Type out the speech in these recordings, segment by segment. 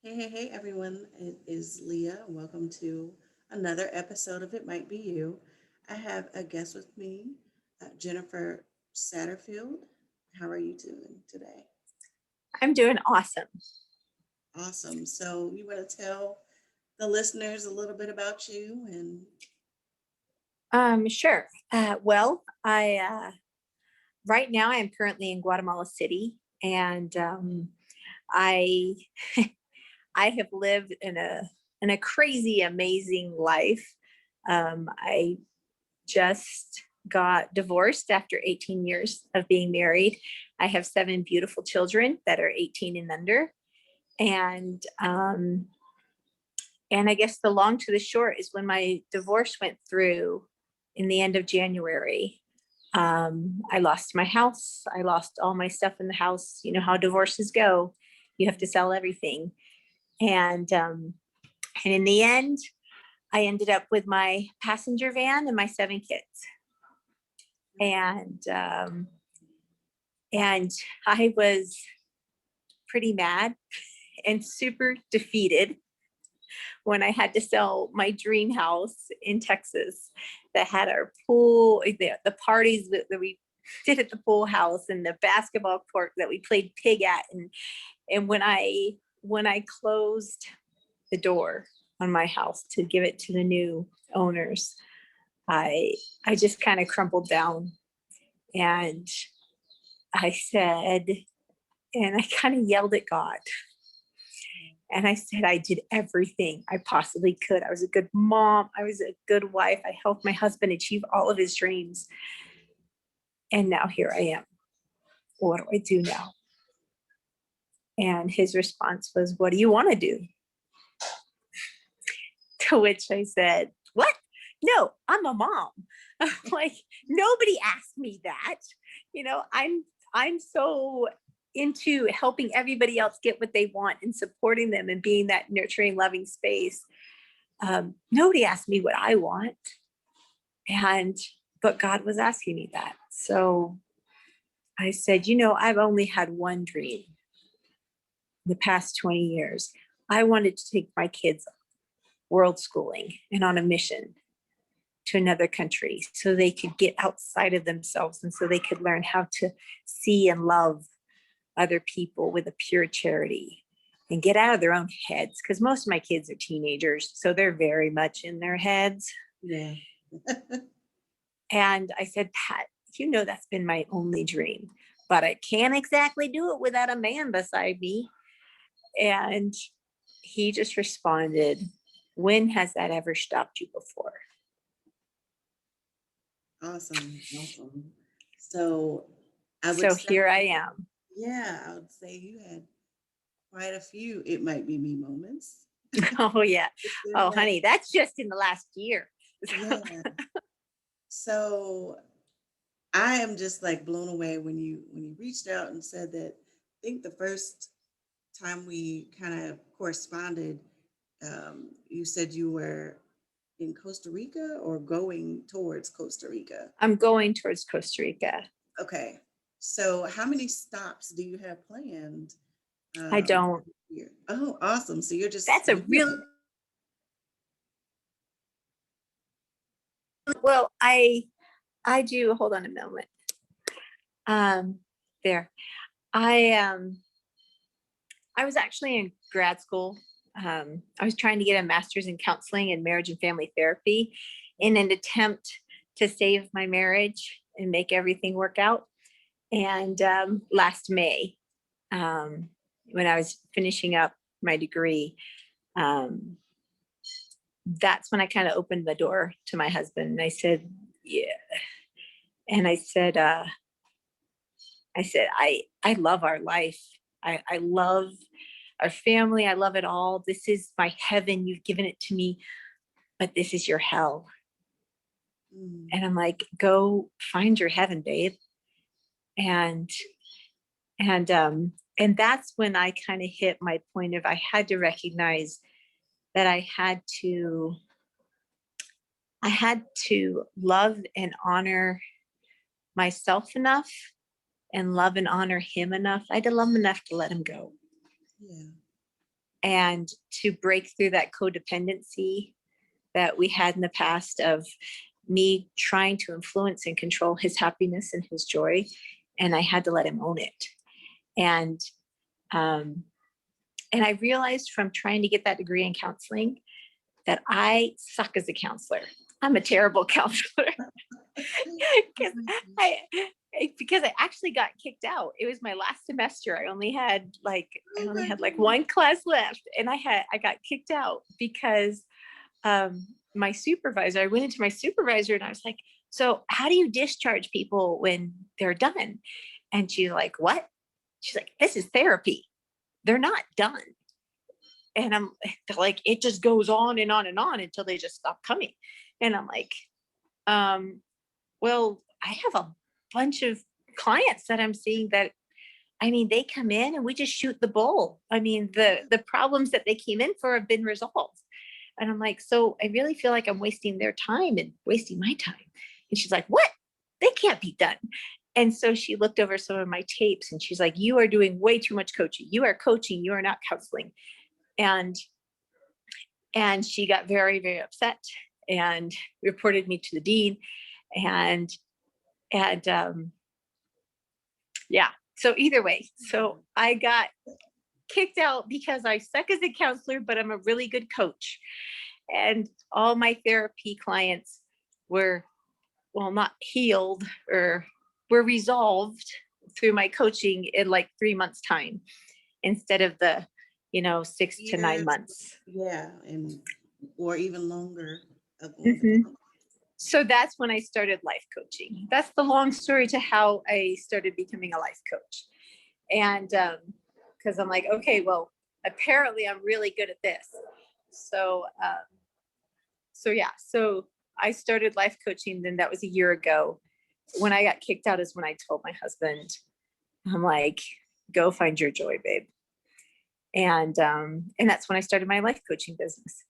Hey, everyone. It is Leah. Welcome to another episode of It Might Be You. I have a guest with me, Jennifer Satterfield. How are you doing today? I'm doing awesome. Awesome. So, you want to tell the listeners a little bit about you and Sure. Well, I right now I'm currently in Guatemala City, and I I have lived in a crazy, amazing life. I just got divorced after 18 years of being married. I have seven beautiful children that are 18 and under, and I guess the long to the short is when my divorce went through in the end of January. I lost my house. I lost all my stuff in the house. You know how divorces go. You have to sell everything. And in the end, I ended up with my passenger van and my seven kids. And and I was pretty mad and super defeated when I had to sell my dream house in Texas that had our pool, the parties that we did at the pool house and the basketball court that we played pig at. And when I closed the door on my house to give it to the new owners, I just kind of crumpled down, and I said, and I kind of yelled at God. And I said, I did everything I possibly could. I was a good mom. I was a good wife. I helped my husband achieve all of his dreams. And now here I am. What do I do now? And his response was, what do you want to do? To which I said, what? No, I'm a mom. Like, nobody asked me that. I'm so into helping everybody else get what they want and supporting them and being that nurturing, loving space. Nobody asked me what I want, but God was asking me that. So I said, I've only had one dream in the past 20 years. I wanted to take my kids world schooling and on a mission to another country so they could get outside of themselves and so they could learn how to see and love other people with a pure charity and get out of their own heads, because most of my kids are teenagers, so they're very much in their heads. yeah. And I said, Pat, that's been my only dream, but I can't exactly do it without a man beside me. And he just responded, when has that ever stopped you before? Awesome. Awesome. So, I would So say, here I am. yeah, I would say you had quite a few It Might Be Me moments. Oh yeah. It seems Oh like, honey, that's just in the last year. yeah. So, I am just like blown away when you reached out and said that. I think the first time we kind of corresponded, you said you were in Costa Rica or going towards Costa Rica. I'm going towards Costa Rica. Okay, so how many stops do you have planned? I Um, don't. Here? Oh, awesome! So you're just That's a really well. I do. Hold on a moment. Um, there. I was actually in grad school. I was trying to get a master's in counseling and marriage and family therapy in an attempt to save my marriage and make everything work out. And last May, when I was finishing up my degree, um, that's when I kind of opened the door to my husband. And I said, yeah. And I love our life. I love our family. I love it all. This is my heaven. You've given it to me, but this is your hell. Mm. And I'm like, go find your heaven, babe. And and that's when I kind of hit my point of I had to recognize that I had to love and honor myself enough and love and honor him enough. I had to love him enough to let him go. Yeah. and to break through that codependency that we had in the past of me trying to influence and control his happiness and his joy. And I had to let him own it. And I realized from trying to get that degree in counseling that I suck as a counselor. I'm a terrible counselor because I actually got kicked out. It was my last semester. I only had like one class left, and I got kicked out because my supervisor, I went into my supervisor and I was like, so how do you discharge people when they're done? And she's like, what? She's like, this is therapy. They're not done. And I'm like, it just goes on and on and on until they just stop coming. And I'm like, well, I have a bunch of clients that I'm seeing that, I mean, they come in and we just shoot the bull. I mean, the problems that they came in for have been resolved. And I'm like, so I really feel like I'm wasting their time and wasting my time. And she's like, what? They can't be done. And so she looked over some of my tapes and she's like, you are doing way too much coaching. You are coaching, you are not counseling. And she got very, very upset and reported me to the dean. And yeah, so either way, so I got kicked out because I suck as a counselor, but I'm a really good coach. And all my therapy clients were, well, not healed, or were resolved through my coaching in like 3 months time instead of the 6 to 9 months. Yeah, or even longer. So that's when I started life coaching. That's the long story to how I started becoming a life coach. And because I'm like, okay, well, apparently I'm really good at this. So I started life coaching. Then that was a year ago. When I got kicked out is when I told my husband, I'm like, go find your joy, babe. And that's when I started my life coaching business.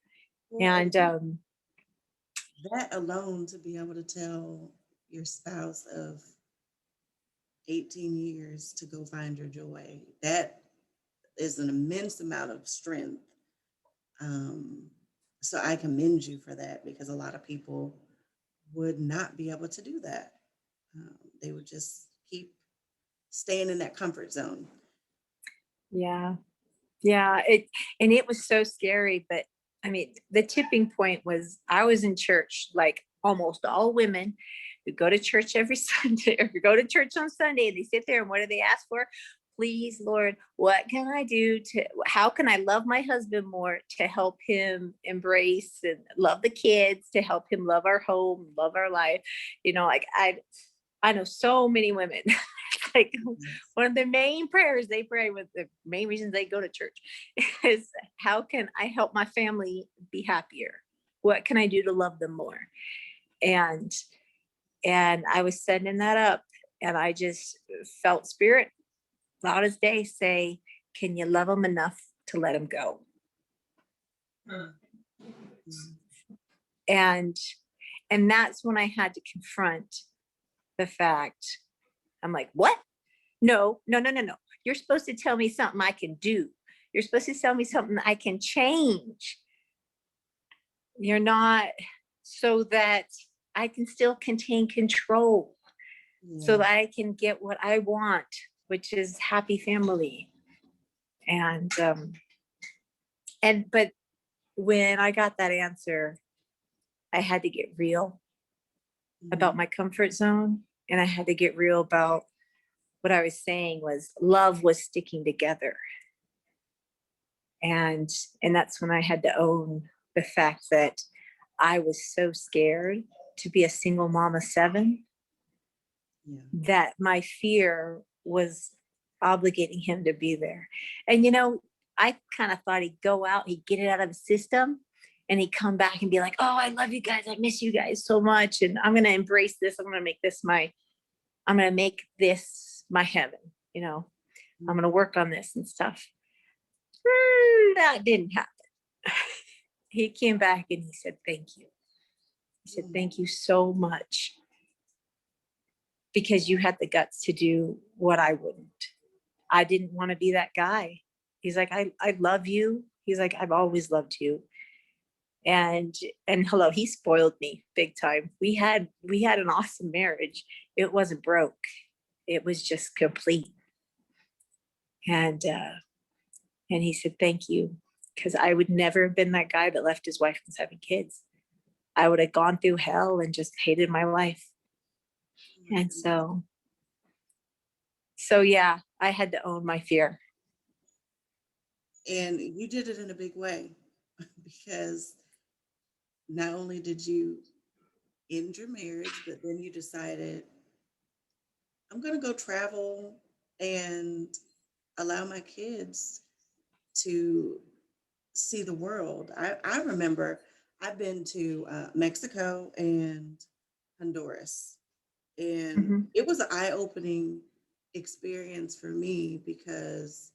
And that alone, to be able to tell your spouse of 18 years to go find your joy, that is an immense amount of strength. So I commend you for that, because a lot of people would not be able to do that. They would just keep staying in that comfort zone. Yeah. It was so scary, but I mean, the tipping point was I was in church, like almost all women who go to church every Sunday, or go to church on Sunday, and they sit there and what do they ask for? Please, Lord, what can I do how can I love my husband more to help him embrace and love the kids, to help him love our home, love our life? Like I know so many women, like one of the main prayers they pray, with the main reasons they go to church, is how can I help my family be happier? What can I do to love them more? And I was setting that up, and I just felt Spirit loud as day say, can you love them enough to let them go? And that's when I had to confront the fact. I'm like, what? No. You're supposed to tell me something I can do. You're supposed to tell me something I can change. You're not, so that I can still contain control, so that I can get what I want, which is happy family. But when I got that answer, I had to get real about my comfort zone. And I had to get real about what I was saying was love was sticking together. And that's when I had to own the fact that I was so scared to be a single mom of 7, that my fear was obligating him to be there. And, I kind of thought he'd go out, he'd get it out of his system, and he'd come back and be like, oh, I love you guys. I miss you guys so much. And I'm going to embrace this. I'm going to make this my heaven. I'm going to work on this and stuff. That didn't happen. He came back and he said, thank you. He said, thank you so much, because you had the guts to do what I wouldn't. I didn't want to be that guy. He's like, I love you. He's like, I've always loved you. And hello, he spoiled me big time. We had an awesome marriage. It wasn't broke. It was just complete. And he said, thank you. Because I would never have been that guy that left his wife and 7 kids. I would have gone through hell and just hated my life. And so yeah, I had to own my fear. And you did it in a big way because not only did you end your marriage, but then you decided, I'm going to go travel and allow my kids to see the world. I remember I've been to Mexico and Honduras, and Mm-hmm. it was an eye-opening experience for me because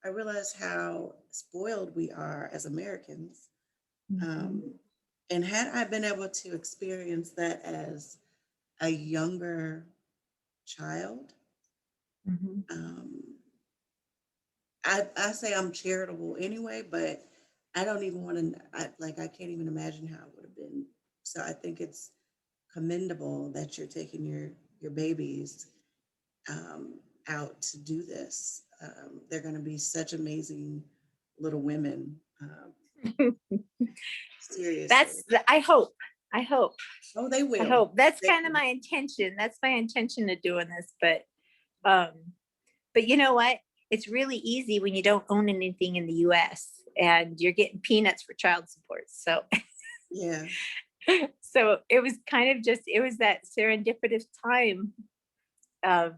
I realized how spoiled we are as Americans. Mm-hmm. Um, and had I been able to experience that as a younger child, Mm-hmm. um, I say I'm charitable anyway, but I don't even want to, I can't even imagine how it would have been. So I think it's commendable that you're taking your babies out to do this. They're going to be such amazing little women. Seriously. I hope. I hope. Oh, they I will. hope. That's They kind of will. my intention. That's my intention of doing this. Um, but you know what? It's really easy when you don't own anything in the US and you're getting peanuts for child support. So Yeah. so it was kind of just, it was that serendipitous time of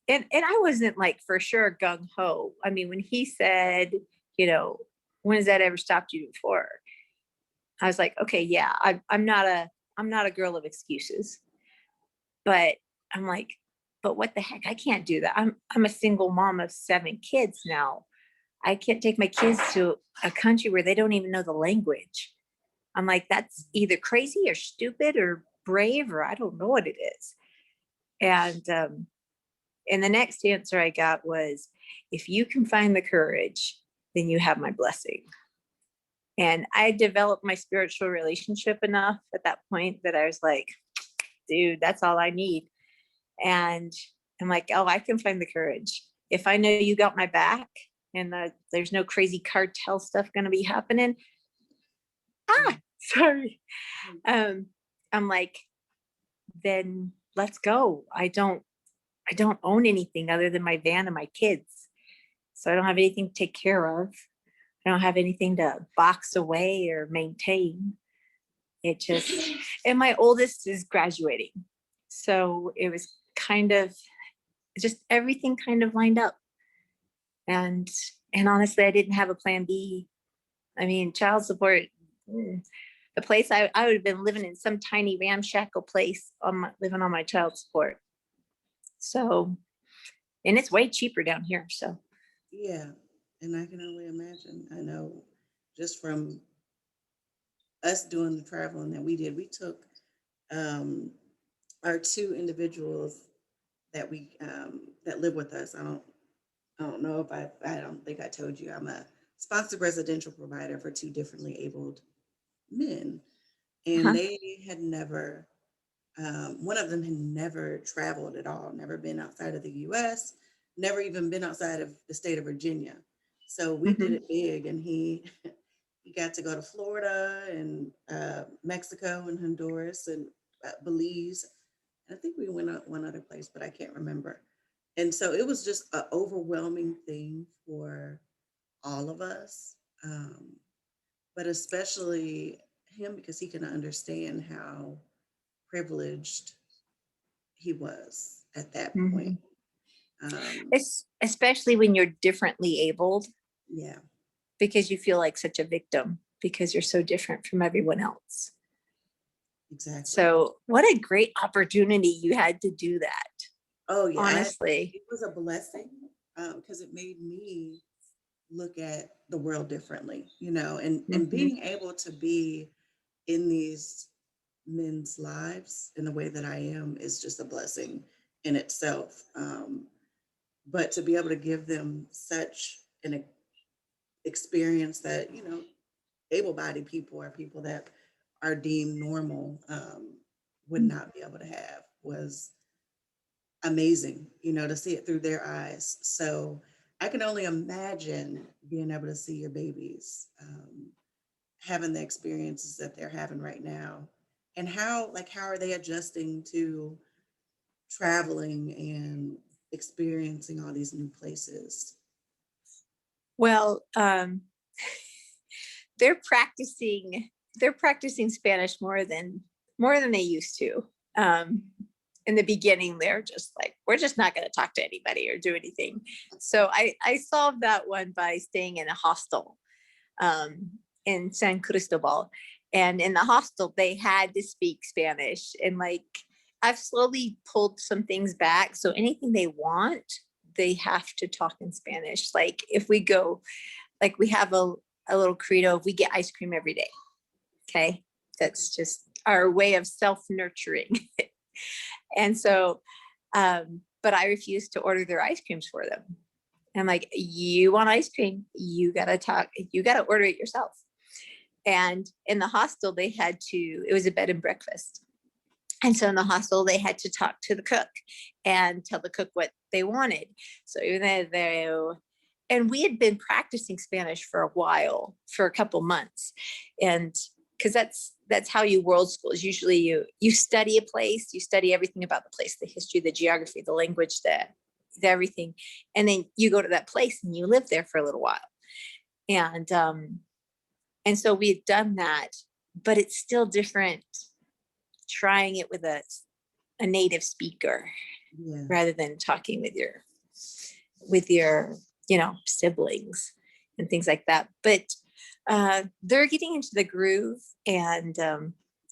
and I wasn't like for sure gung ho. I mean, when he said, you know, when has that ever stopped you before? I was like, okay, yeah, I'm not a girl of excuses, but I'm like, but what the heck? I can't do that. I'm a single mom of 7 kids now. I can't take my kids to a country where they don't even know the language. I'm like, that's either crazy or stupid or brave, or I don't know what it is. And the next answer I got was, if you can find the courage, then you have my blessing. And I developed my spiritual relationship enough at that point that I was like, dude, that's all I need. And I'm like, oh, I can find the courage. If I know you got my back and there's no crazy cartel stuff going to be happening. Sorry. I'm like, then let's go. I don't own anything other than my van and my kids. So I don't have anything to take care of. I don't have anything to box away or maintain. It just, and my oldest is graduating. So it was kind of just everything kind of lined up. And honestly, I didn't have a plan B. I mean, child support, the place I would have been living in some tiny ramshackle place living on my child support. So, and it's way cheaper down here. So, Yeah. And I can only imagine. I know just from us doing the traveling that we did, we took um, our 2 individuals that live with us. I don't know if I don't think I told you I'm a sponsored residential provider for 2 differently abled men, and uh-huh. they had never. One of them had never traveled at all, never been outside of the U.S., never even been outside of the state of Virginia. So we did Mm-hmm. it big, and he got to go to Florida and Mexico and Honduras and Belize. I think we went out one other place, but I can't remember. And so it was just an overwhelming thing for all of us, but especially him because he can understand how privileged he was at that point. Mm-hmm. Um, It's especially when you're differently abled, yeah, because you feel like such a victim because you're so different from everyone else. exactly. So, what a great opportunity you had to do that. Oh yeah, Honestly. it was a blessing because it made me look at the world differently, and Mm-hmm. being able to be in these men's lives in the way that I am is just a blessing in itself. But to be able to give them such an experience that, able-bodied people or people that are deemed normal would not be able to have was amazing, to see it through their eyes. So I can only imagine being able to see your babies having the experiences that they're having right now, and how are they adjusting to traveling and experiencing all these new places. Well, they're practicing Spanish more than they used to. In the beginning, they're just like, we're just not going to talk to anybody or do anything. So I solved that one by staying in a hostel in San Cristobal. And in the hostel, they had to speak Spanish. And like, I've slowly pulled some things back. So anything they want, they have to talk in Spanish. Like if we go, like we have a little credo, we get ice cream every day. Okay. That's just our way of self-nurturing. And so, but I refuse to order their ice creams for them. And I'm like, you want ice cream? You got to order it yourself. And in the hostel, it was a bed and breakfast. And so in the hostel, they had to talk to the cook and tell the cook what they wanted. So even though and we had been practicing Spanish for a while, for a couple months. And because that's how you world school is. Usually you study a place, you study everything about the place, the history, the geography, the language, the everything. And then you go to that place and you live there for a little while. And so we had done that, but it's still different trying it with a native speaker rather than talking with your siblings and things like that. But they're getting into the groove. And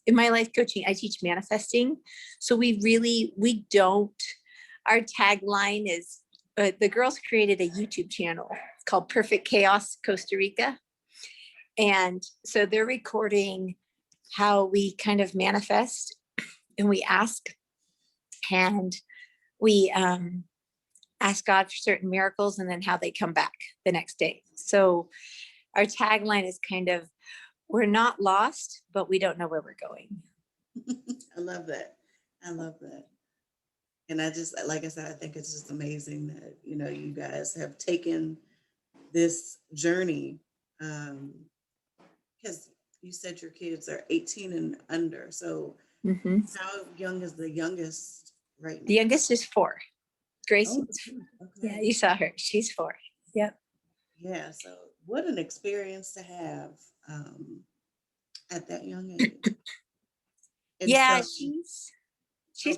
in my life coaching, I teach manifesting. So we don't, our tagline is, the girls created a YouTube channel called Perfect Chaos Costa Rica. And so they're recording how we kind of manifest, and we ask God for certain miracles, and then how they come back the next day. So our tagline is kind of, we're not lost, but we don't know where we're going. I love that. And I just, like I said, I think it's just amazing that, you guys have taken this journey. Because you said your kids are 18 and under. So how young is the youngest right now? The youngest is 4. Gracie. Okay. Yeah, you saw her. She's 4. Yep. Yeah. So what an experience to have at that young age. Yeah, she's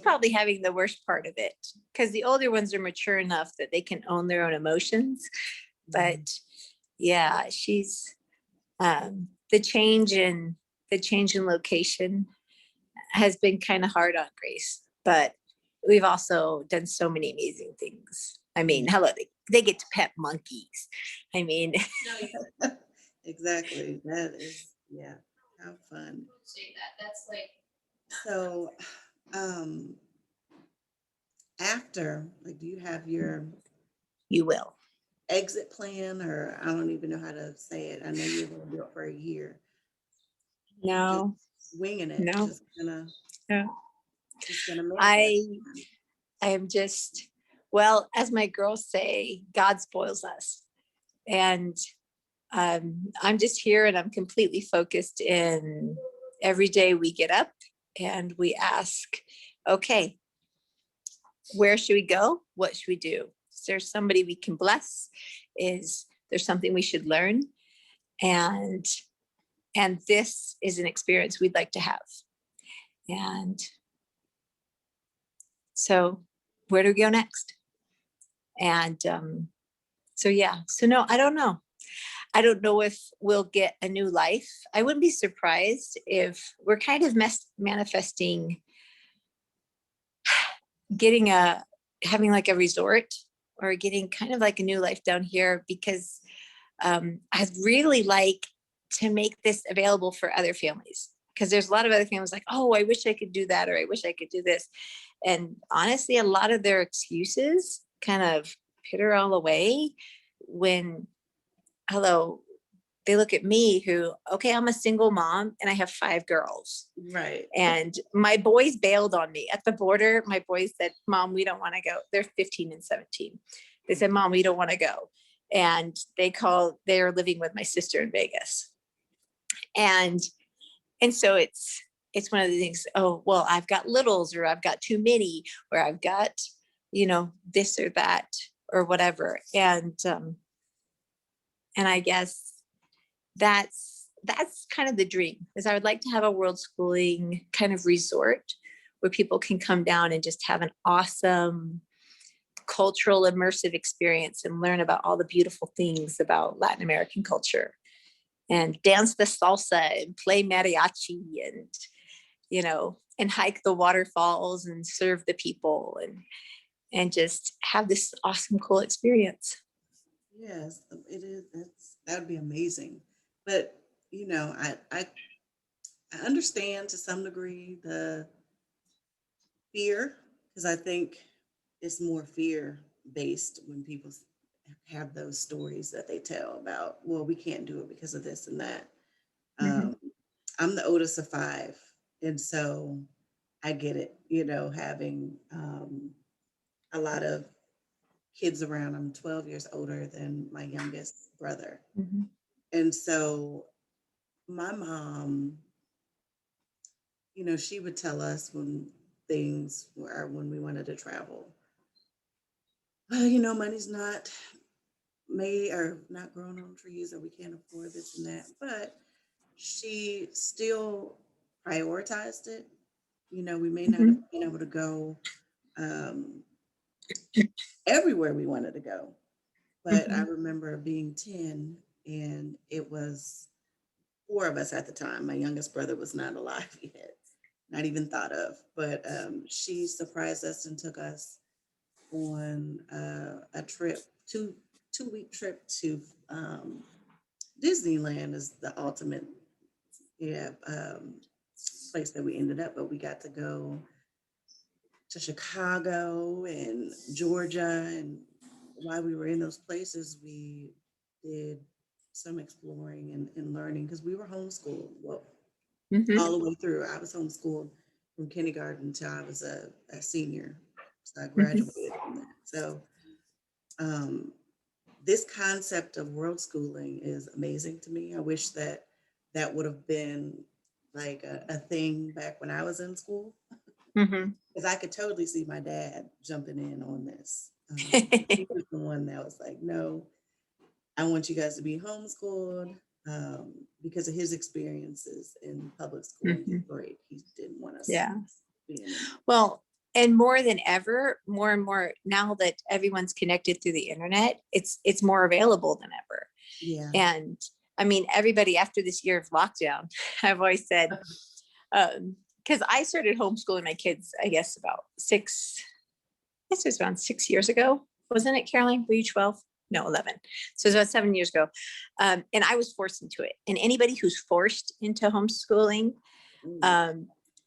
probably having the worst part of it, because the older ones are mature enough that they can own their own emotions. But yeah, she's the change in location has been kind of hard on Grace, but we've also done so many amazing things. I mean, hello, they get to pet monkeys. I mean, exactly. That is, how fun. That's like, so after, like, do you have your you will exit plan, or I don't even know how to say it. I know you're going to do it for a year. no just winging it. No. Just gonna I am just, well, as my girls say, God spoils us. And I'm just here, and I'm completely focused in every day we get up and we ask, okay, where should we go? What should we do? Is there somebody we can bless? Is there something we should learn? And this is an experience we'd like to have. And so where do we go next? And so no, I don't know. I don't know if we'll get a new life. I wouldn't be surprised if we're kind of manifesting having like a resort, or getting kind of like a new life down here, because I'd really like to make this available for other families, because there's a lot of other families like, oh, I wish I could do that, or I wish I could do this. And honestly, a lot of their excuses kind of pitter all away when, hello, they look at me who, okay, I'm a single mom and I have 5 girls. Right. And my boys bailed on me at the border. My boys said, Mom, we don't want to go. They're 15 and 17. They said, Mom, we don't want to go. And they're living with my sister in Vegas. And so it's one of the things, oh, well, I've got littles, or I've got too many, or I've got, this or that or whatever. And I guess that's kind of the dream, is I would like to have a world schooling kind of resort where people can come down and just have an awesome cultural immersive experience and learn about all the beautiful things about Latin American culture, and dance the salsa and play mariachi, and hike the waterfalls and serve the people, and just have this awesome, cool experience. Yes, it is. That would be amazing. But I understand to some degree the fear, because I think it's more fear based when people have those stories that they tell about, well, we can't do it because of this and that. Mm-hmm. I'm the oldest of 5, and so I get it, having a lot of kids around. I'm 12 years older than my youngest brother. Mm-hmm. And so my mom, she would tell us when when we wanted to travel, well, money's not made or not grown on trees, or we can't afford this and that. But she still prioritized it. We may not Mm-hmm. have been able to go um, everywhere we wanted to go. But I Mm-hmm. remember being 10, and it was 4 of us at the time. My youngest brother was not alive yet, not even thought of. But she surprised us and took us on a trip, 2-week trip to Disneyland is the ultimate, yeah, place that we ended up. But we got to go to Chicago and Georgia, and while we were in those places, we did some exploring and learning, because we were homeschooled. Well, Mm-hmm. all the way through. I was homeschooled from kindergarten until I was a senior. So I Mm-hmm. graduated from that. So um, this concept of world schooling is amazing to me. I wish that would have been like a thing back when I was in school, Mm-hmm. because I could totally see my dad jumping in on this. He was the one that was like, no, I want you guys to be homeschooled, because of his experiences in public school in Mm-hmm. Detroit. He didn't want us Yeah. being in. Well, and more than ever, more and more now that everyone's connected through the internet, it's more available than ever. Yeah. And I mean, everybody, after this year of lockdown, I've always said, because I started homeschooling my kids, I guess it was around 6 years ago. Wasn't it, Caroline? Were you 12? No, 11. So it was about 7 years ago. And I was forced into it. And anybody who's forced into homeschooling,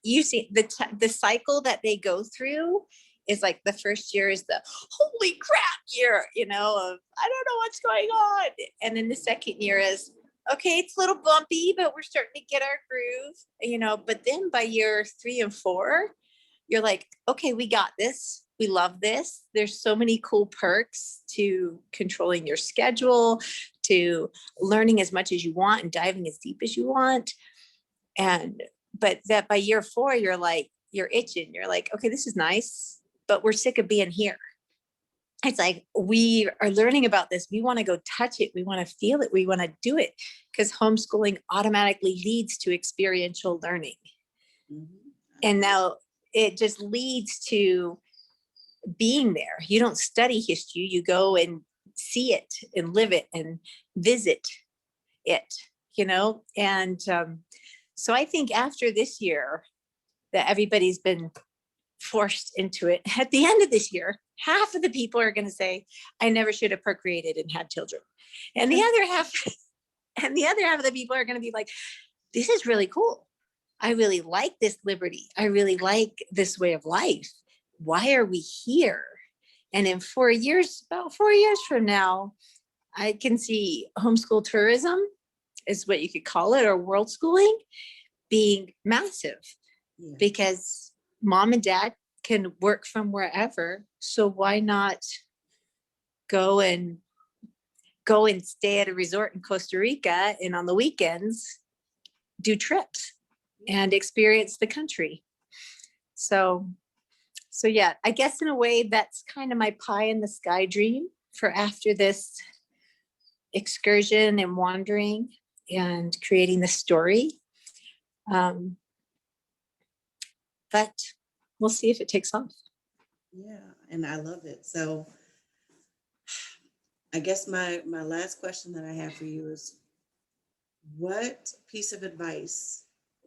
you see the cycle that they go through is like, the first year is the holy crap year, of I don't know what's going on. And then the second year is, okay, it's a little bumpy, but we're starting to get our groove, but then by year 3 and 4, you're like, okay, we got this. We love this. There's so many cool perks to controlling your schedule, to learning as much as you want and diving as deep as you want. But that by year 4, you're itching. You're like, okay, this is nice, but we're sick of being here. It's like, we are learning about this. We want to go touch it. We want to feel it. We want to do it, because homeschooling automatically leads to experiential learning. Mm-hmm. And now it just leads to being there. You don't study history. You go and see it and live it and visit it, and so I think after this year that everybody's been forced into it, at the end of this year, half of the people are going to say, I never should have procreated and had children. And the other half of the people are going to be like, this is really cool. I really like this liberty. I really like this way of life. Why are we here? And in about 4 years from now, I can see homeschool tourism is what you could call it, or world schooling, being massive, Yeah. because mom and dad can work from wherever. So why not go and stay at a resort in Costa Rica, and on the weekends do trips and experience the country? So yeah, I guess in a way that's kind of my pie in the sky dream for after this excursion and wandering and creating the story. But we'll see if it takes off. Yeah, and I love it. So I guess my last question that I have for you is, what piece of advice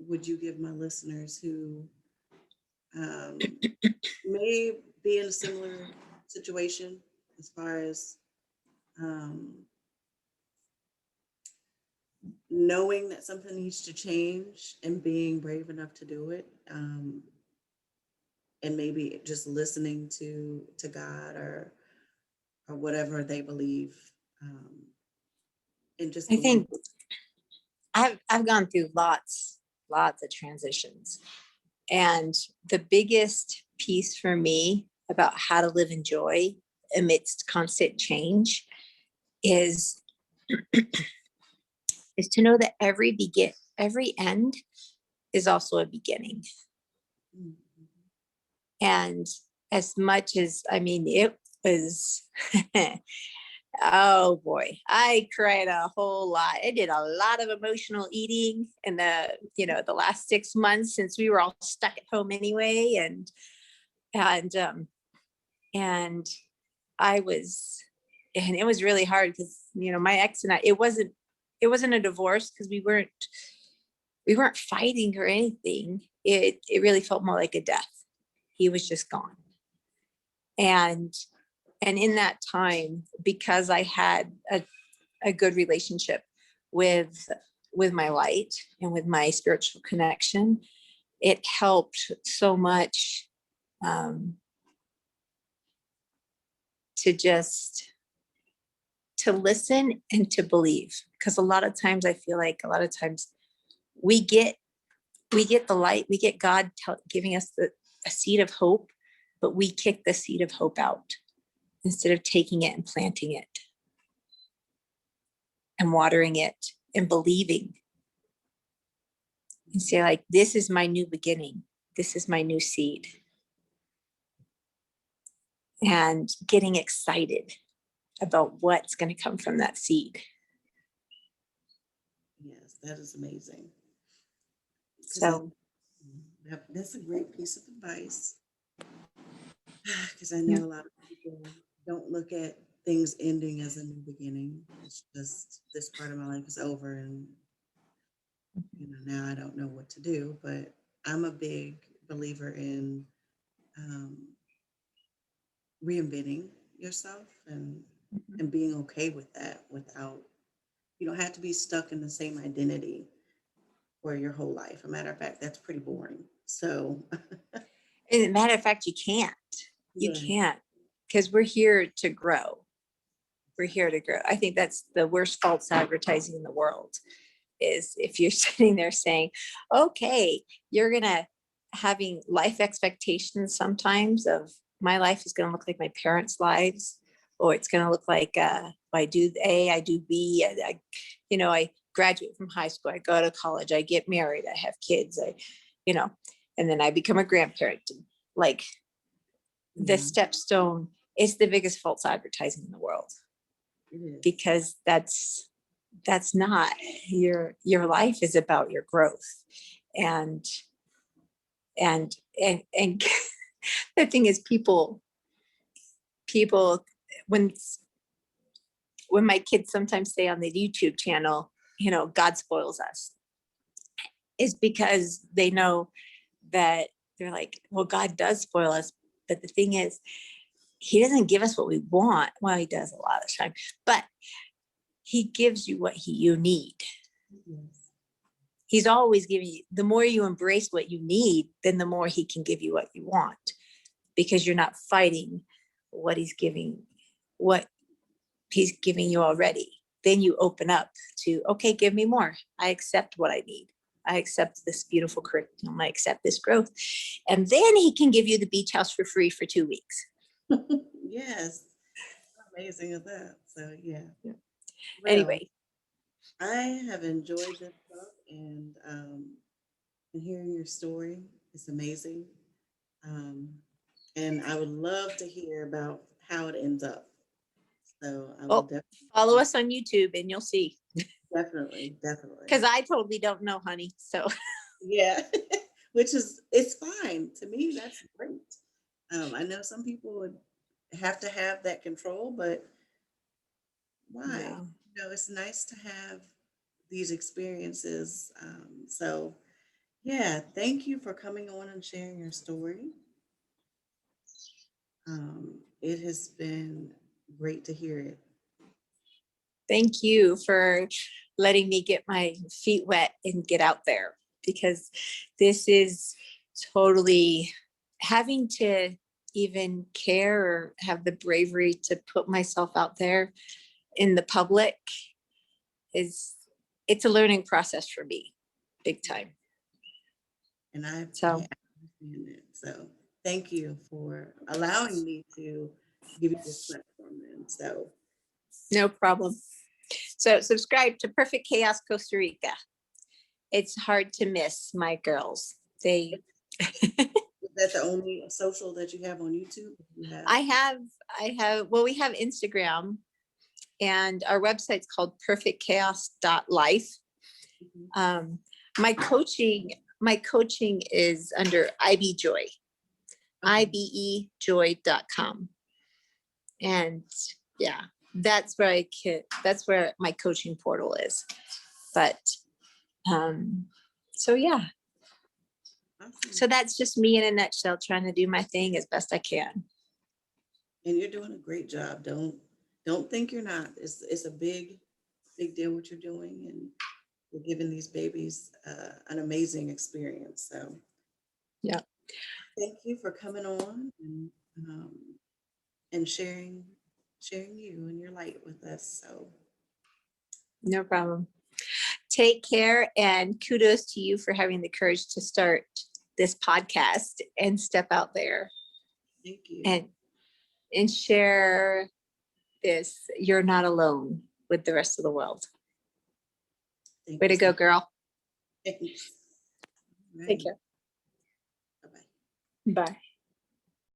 would you give my listeners who may be in a similar situation, as far as um, knowing that something needs to change and being brave enough to do it, and maybe just listening to God, or whatever they believe, and just I going. think I've gone through lots of transitions. And the biggest piece for me about how to live in joy amidst constant change is to know that every end is also a beginning. Mhm. And as much as, I mean, it was, oh boy, I cried a whole lot. I did a lot of emotional eating in the last 6 months, since we were all stuck at home anyway. And I was, and it was really hard because, my ex and I, it wasn't a divorce, because we weren't fighting or anything. It really felt more like a death. He was just gone. And in that time, because I had a good relationship with my light and with my spiritual connection, it helped so much, to listen and to believe. Because a lot of times I feel like we get the light, we get God giving us a seed of hope, but we kick the seed of hope out instead of taking it and planting it and watering it and believing, and say, like, this is my new beginning. This is my new seed. And getting excited about what's going to come from that seed. Yes, that is amazing. So That's a great piece of advice, because I yeah. know a lot of people don't look at things ending as a new beginning. It's just, this part of my life is over, and now I don't know what to do. But I'm a big believer in um, reinventing yourself, and being okay with that, without, you don't have to be stuck in the same identity for your whole life. A matter of fact, that's pretty boring. So As a matter of fact, you yeah, can't, because we're here to grow. We're here to grow. I think that's the worst false advertising in the world, is if you're sitting there saying, okay, you're gonna having life expectations sometimes of, my life is gonna look like my parents' lives, or it's gonna look like, I do A, I do B, I graduate from high school, I go to college, I get married, I have kids, and then I become a grandparent. Like, the yeah, stepstone is the biggest false advertising in the world, it is. because that's not your life is about your growth. And and the thing is, people when my kids sometimes say on the YouTube channel, God spoils us, is because they know that, they're like, well, God does spoil us, but the thing is, he doesn't give us what we want. Well, he does a lot of the time, but he gives you what you need. Yes. He's always giving you, the more you embrace what you need, then the more he can give you what you want, because you're not fighting what he's giving you already. then you open up to, okay, give me more. I accept what I need. I accept this beautiful curriculum. I accept this growth. And then he can give you the beach house for free for 2 weeks. Yes. How amazing is that? So yeah. Yeah. Well, Anyway, I have enjoyed this book and hearing your story. It's amazing. Um, and I would love to hear about how it ends up. So I will well, follow definitely, us on YouTube and you'll see. definitely, definitely. Because I totally don't know, honey. So Yeah, which is, it's fine. To me, that's great. I know some people would have to have that control, but why? no, It's nice to have these experiences. So yeah, thank you for coming on and sharing your story. It has been great to hear it. thank you for letting me get my feet wet and get out there, because this is totally having to even care or have the bravery to put myself out there in the public is, it's a learning process for me, big time. And I So understand it. So thank you for allowing me to give you this platform then. So no problem. So subscribe to Perfect Chaos Costa Rica. It's hard to miss, my girls. They is that the only social that you have on YouTube? You have I have, well, we have Instagram and our website's called perfectchaos.life. Mhm. My coaching is under IB Joy, Okay. ibejoy.com. And yeah, that's where that's where my coaching portal is. But so yeah, Awesome. so that's just me in a nutshell, trying to do my thing as best I can. And you're doing a great job. Don't think you're not. It's a big deal what you're doing, and you're giving these babies an amazing experience. So Yeah, thank you for coming on um, and sharing you and your light with us. So no problem. Take care, and kudos to you for having the courage to start this podcast and step out there thank you. and share this. You're not alone with the rest of the world. Thank Way you to so go, much. girl. Thanks. All Take right. care. Bye-bye. Bye.